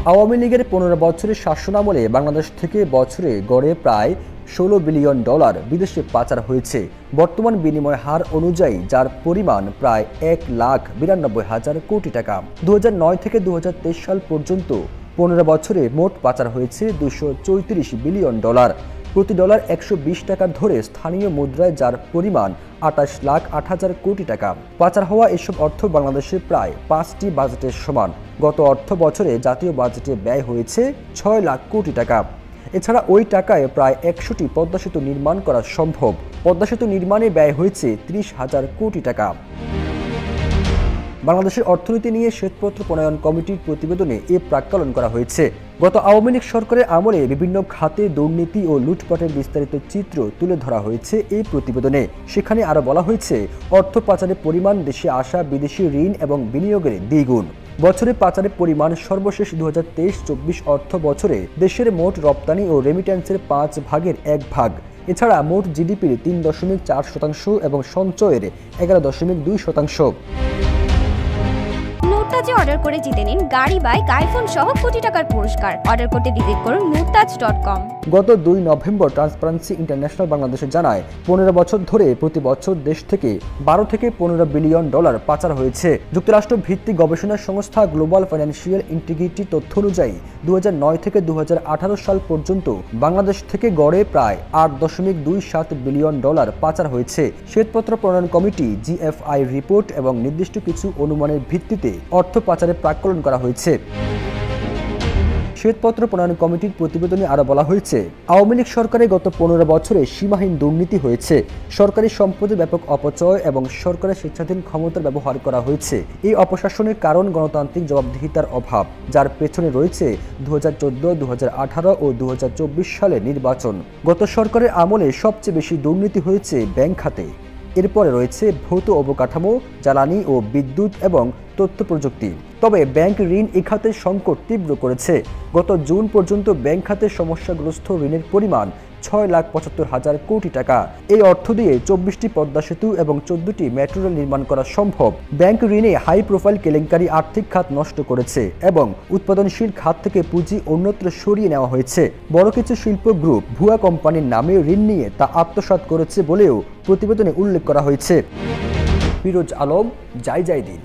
আওয়ামী লীগের 15 বছরের শাসনামলে বাংলাদেশ থেকে বছরে গড়ে প্রায় $16 বিলিয়ন বিদেশে পাচার হয়েছে। বর্তমান বিনিময় হার অনুযায়ী যার পরিমাণ প্রায় 1,92,000 কোটি টাকা। 2009 থেকে 2023 সাল পর্যন্ত 15 বছরে মোট পাচার হয়েছে $234 বিলিয়ন। প্রতি ডলার 120 টাকা ধরে স্থানীয় মুদ্রায় যার পরিমাণ 28,08,000 কোটি টাকা। পাচার হওয়া এসব অর্থ বাংলাদেশের প্রায় 5টি বাজেটের সমান। গত অর্থ বছরে জাতীয় বাজেটে ব্যয় হয়েছে 6 লাখ কোটি টাকা। এছাড়া ওই টাকায় প্রায় 100টি পদ্মা সেতু নির্মাণ করা সম্ভব। পদ্মা সেতু নির্মাণে ব্যয় হয়েছে 30,000 কোটি টাকা। বাংলাদেশের অর্থনীতি নিয়ে শ্বেতপত্র প্রণয়ন কমিটির প্রতিবেদনে এ প্রাক্কলন করা হয়েছে। গত আওয়ামী লীগ সরকারের আমলে বিভিন্ন খাতে দুর্নীতি ও লুটপাটের বিস্তারিত চিত্র তুলে ধরা হয়েছে এই প্রতিবেদনে। সেখানে আরও বলা হয়েছে, অর্থ পাচারের পরিমাণ দেশে আসা বিদেশি ঋণ এবং বিনিয়োগের দ্বিগুণ। বছরে পাচারের পরিমাণ সর্বশেষ 2023-24 অর্থ বছরে দেশের মোট রপ্তানি ও রেমিট্যান্সের 5 ভাগের 1 ভাগ। এছাড়া মোট জিডিপির 3.4% এবং সঞ্চয়ের 11.2%। নুরতাজে অর্ডার করে জিতে নিন গাড়ি, বাইক, আইফোন সহ কোটি টাকার পুরস্কার। অর্ডার করতে ভিজিট করুন nurtaj.com। গত 2 নভেম্বর ট্রান্সপারেন্সি ইন্টারন্যাশনাল বাংলাদেশে জানায়, 15 বছর ধরে প্রতি বছর দেশ থেকে 12 থেকে 15 বিলিয়ন ডলার পাচার হয়েছে। যুক্তরাষ্ট্র ভিত্তিক গবেষণা সংস্থা গ্লোবাল ফাইন্যান্সিয়াল ইন্টিগ্রিটি তথ্য অনুযায়ী 2009 থেকে 2018 সাল পর্যন্ত বাংলাদেশ থেকে গড়ে প্রায় $8.27 বিলিয়ন পাচার হয়েছে। শ্বেতপত্র প্রণয়ন কমিটি জিএফআই রিপোর্ট এবং নির্দিষ্ট কিছু অনুমানের ভিত্তিতে অর্থ পাচারের প্রাক্কলন করা হয়েছে। শ্বেতপত্র প্রণয়ন কমিটির প্রতিবেদনে আরও বলা হয়েছে, আওয়ামী লীগ সরকারের গত 15 বছরে সীমাহীন দুর্নীতি হয়েছে। সরকারি সম্পদের ব্যাপক অপচয় এবং সরকারের স্বেচ্ছাধীন ক্ষমতার ব্যবহার করা হয়েছে। এই অপশাসনের কারণ গণতান্ত্রিক জবাবদিহিতার অভাব, যার পেছনে রয়েছে 2014, 2018 ও 2024 সালের নির্বাচন। গত সরকারের আমলে সবচেয়ে বেশি দুর্নীতি হয়েছে ব্যাংক খাতে। এরপরে রয়েছে ভৌত অবকাঠামো, জ্বালানি ও বিদ্যুৎ এবং তথ্য প্রযুক্তি। তবে ব্যাংক ঋণ এই খাতের সংকট তীব্র করেছে। গত জুন পর্যন্ত ব্যাংক খাতের সমস্যাগ্রস্ত ঋণের পরিমাণ 6,75,000 কোটি টাকা। এই অর্থ দিয়ে 24টি পদ্মা সেতু এবং 14টি মেট্রো রেল নির্মাণ করা সম্ভব। ব্যাংক ঋণে হাই প্রোফাইল কেলেঙ্কারি আর্থিক খাত নষ্ট করেছে এবং উৎপাদনশীল খাত থেকে পুঁজি অন্যত্র সরিয়ে নেওয়া হয়েছে। বড় কিছু শিল্প গ্রুপ ভুয়া কোম্পানির নামে ঋণ নিয়ে তা আত্মসাৎ করেছে বলেও প্রতিবেদনে উল্লেখ করা হয়েছে। ফিরোজ আলম, জয় জয় দিন।